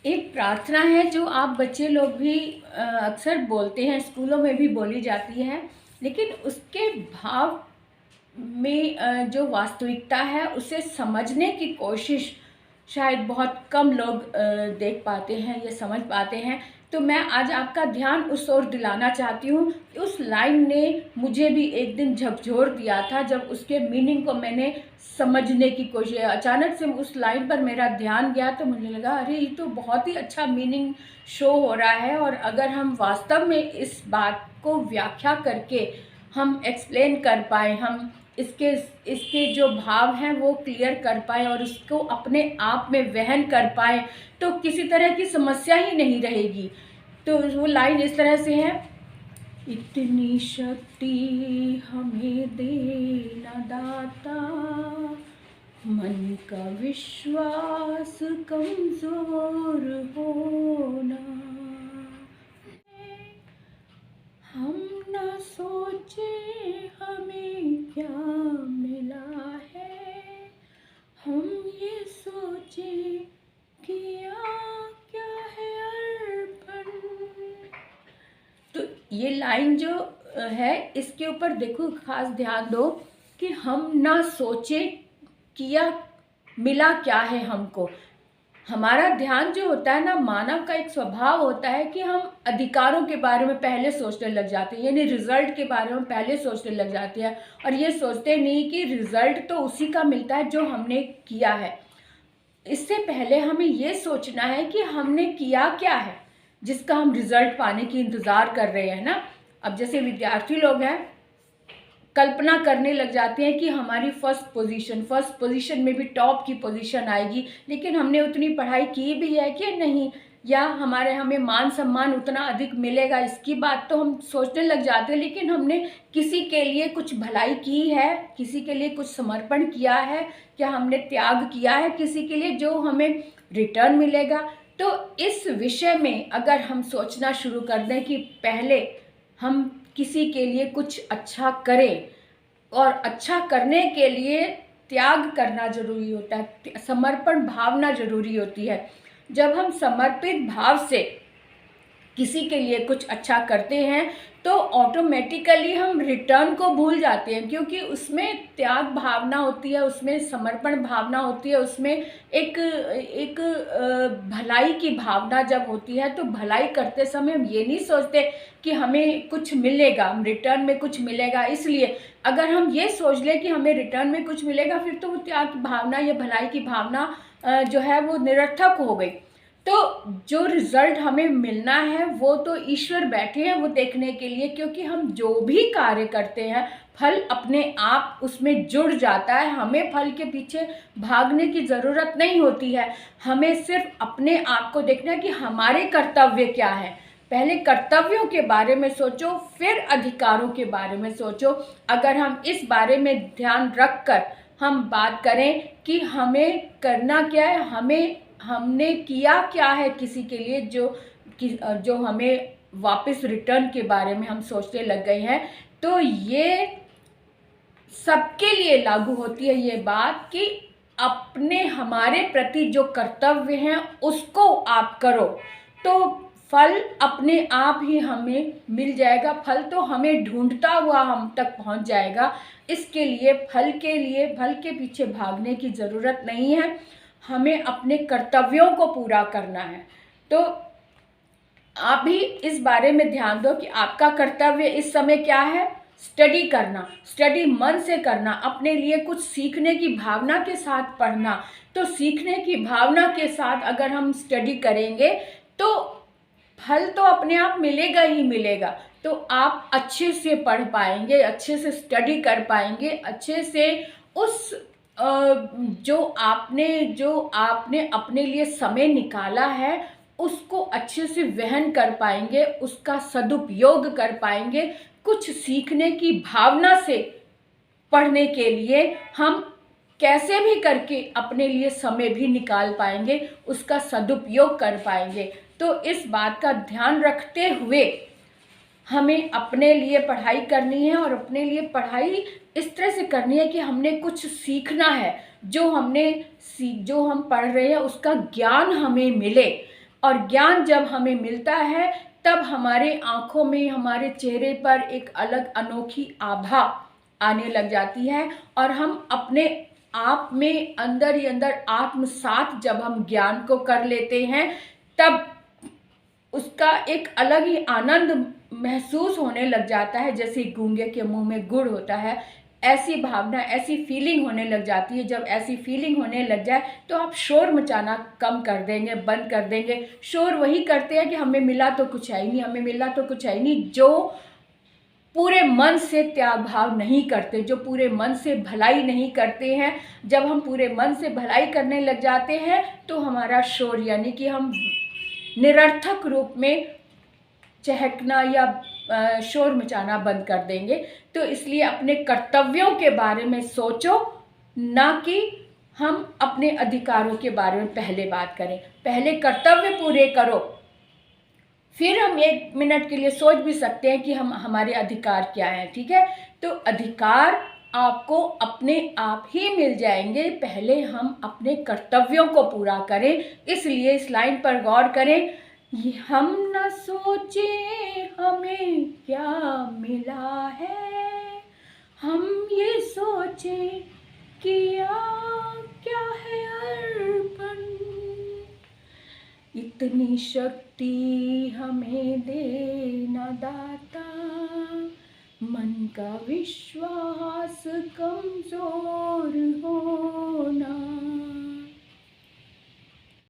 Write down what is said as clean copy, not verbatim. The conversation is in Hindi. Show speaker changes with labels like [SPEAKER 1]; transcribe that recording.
[SPEAKER 1] एक प्रार्थना है जो आप बच्चे लोग भी अक्सर बोलते हैं, स्कूलों में भी बोली जाती है, लेकिन उसके भाव में जो वास्तविकता है उसे समझने की कोशिश शायद बहुत कम लोग देख पाते हैं या समझ पाते हैं। तो मैं आज आपका ध्यान उस ओर दिलाना चाहती हूँ कि उस लाइन ने मुझे भी एक दिन झकझोर दिया था, जब उसके मीनिंग को मैंने समझने की कोशिश, अचानक से उस लाइन पर मेरा ध्यान गया तो मुझे लगा अरे ये तो बहुत ही अच्छा मीनिंग शो हो रहा है। और अगर हम वास्तव में इस बात को व्याख्या करके हम एक्सप्लेन कर पाए, हम इसके इसके जो भाव हैं वो क्लियर कर पाए और उसको अपने आप में वहन कर पाए, तो किसी तरह की समस्या ही नहीं रहेगी। तो वो लाइन इस तरह से है, इतनी शक्ति हमें देना दाता, मन का विश्वास कमजोर होना, हम ना सोचे हमें क्या मिला है, हम ये सोचे किया क्या है अर्पण। तो ये लाइन जो है इसके ऊपर देखो, खास ध्यान दो कि हम ना सोचे किया मिला क्या है हमको। हमारा ध्यान जो होता है ना, मानव का एक स्वभाव होता है कि हम अधिकारों के बारे में पहले सोचने लग जाते हैं, यानी रिजल्ट के बारे में पहले सोचने लग जाते हैं, और ये सोचते नहीं कि रिजल्ट तो उसी का मिलता है जो हमने किया है। इससे पहले हमें ये सोचना है कि हमने किया क्या है जिसका हम रिजल्ट पाने की इंतज़ार कर रहे हैं ना। अब जैसे विद्यार्थी लोग हैं, कल्पना करने लग जाते हैं कि हमारी फर्स्ट पोजीशन में भी टॉप की पोजीशन आएगी, लेकिन हमने उतनी पढ़ाई की भी है कि नहीं, या हमें मान सम्मान उतना अधिक मिलेगा, इसकी बात तो हम सोचने लग जाते हैं। लेकिन हमने किसी के लिए कुछ भलाई की है, किसी के लिए कुछ समर्पण किया है, क्या हमने त्याग किया है किसी के लिए जो हमें रिटर्न मिलेगा। तो इस विषय में अगर हम सोचना शुरू कर दें कि पहले हम किसी के लिए कुछ अच्छा करें, और अच्छा करने के लिए त्याग करना जरूरी होता है, समर्पण भावना जरूरी होती है। जब हम समर्पित भाव से किसी के लिए कुछ अच्छा करते हैं तो ऑटोमेटिकली हम रिटर्न को भूल जाते हैं, क्योंकि उसमें त्याग भावना होती है, उसमें समर्पण भावना होती है, उसमें एक भलाई की भावना जब होती है, तो भलाई करते समय हम ये नहीं सोचते कि हमें कुछ मिलेगा, हम रिटर्न में कुछ मिलेगा। इसलिए अगर हम ये सोच लें कि हमें रिटर्न में कुछ मिलेगा, फिर तो वो त्याग की भावना या भलाई की भावना जो है वो निरर्थक हो गई। तो जो रिजल्ट हमें मिलना है वो तो ईश्वर बैठे हैं वो देखने के लिए, क्योंकि हम जो भी कार्य करते हैं फल अपने आप उसमें जुड़ जाता है। हमें फल के पीछे भागने की ज़रूरत नहीं होती है, हमें सिर्फ अपने आप को देखना है कि हमारे कर्तव्य क्या है। पहले कर्तव्यों के बारे में सोचो, फिर अधिकारों के बारे में सोचो। अगर हम इस बारे में ध्यान रख कर हम बात करें कि हमें करना क्या है, हमने किया क्या है किसी के लिए, जो हमें वापस रिटर्न के बारे में हम सोचने लग गए हैं, तो ये सबके लिए लागू होती है ये बात कि अपने हमारे प्रति जो कर्तव्य हैं उसको आप करो, तो फल अपने आप ही हमें मिल जाएगा। फल तो हमें ढूंढता हुआ हम तक पहुंच जाएगा। इसके लिए फल के पीछे भागने की ज़रूरत नहीं है, हमें अपने कर्तव्यों को पूरा करना है। तो आप भी इस बारे में ध्यान दो कि आपका कर्तव्य इस समय क्या है। स्टडी करना, स्टडी मन से करना, अपने लिए कुछ सीखने की भावना के साथ पढ़ना। तो सीखने की भावना के साथ अगर हम स्टडी करेंगे तो फल तो अपने आप मिलेगा ही मिलेगा। तो आप अच्छे से पढ़ पाएंगे, अच्छे से स्टडी कर पाएंगे, अच्छे से उस जो आपने अपने लिए समय निकाला है उसको अच्छे से वहन कर पाएंगे, उसका सदुपयोग कर पाएंगे। कुछ सीखने की भावना से पढ़ने के लिए हम कैसे भी करके अपने लिए समय भी निकाल पाएंगे, उसका सदुपयोग कर पाएंगे। तो इस बात का ध्यान रखते हुए हमें अपने लिए पढ़ाई करनी है, और अपने लिए पढ़ाई इस तरह से करनी है कि हमने कुछ सीखना है, जो हम पढ़ रहे हैं उसका ज्ञान हमें मिले। और ज्ञान जब हमें मिलता है तब हमारे आँखों में, हमारे चेहरे पर एक अलग अनोखी आभा आने लग जाती है और हम अपने आप में अंदर ही अंदर आत्मसात जब हम ज्ञान को कर लेते हैं तब उसका एक अलग ही आनंद महसूस होने लग जाता है। जैसे गूंगे के मुंह में गुड़ होता है, ऐसी भावना, ऐसी फीलिंग होने लग जाती है। जब ऐसी फीलिंग होने लग जाए तो आप शोर मचाना कम कर देंगे, बंद कर देंगे। शोर वही करते हैं कि हमें मिला तो कुछ है ही नहीं, हमें मिला तो कुछ है ही नहीं, जो पूरे मन से त्याग भाव नहीं करते, जो पूरे मन से भलाई नहीं करते हैं। जब हम पूरे मन से भलाई करने लग जाते हैं तो हमारा शोर, यानी कि हम निरर्थक रूप में चहकना या शोर मचाना बंद कर देंगे। तो इसलिए अपने कर्तव्यों के बारे में सोचो, ना कि हम अपने अधिकारों के बारे में पहले बात करें। पहले कर्तव्य पूरे करो, फिर हम 1 मिनट के लिए सोच भी सकते हैं कि हमारे अधिकार क्या हैं, ठीक है। तो अधिकार आपको अपने आप ही मिल जाएंगे, पहले हम अपने कर्तव्यों को पूरा करें। इसलिए इस लाइन पर गौर करें, ये हम न सोचे हमें क्या मिला है, हम ये सोचे किया क्या है अर्पण। इतनी शक्ति हमें देना दाता, मन का विश्वास कमजोर होना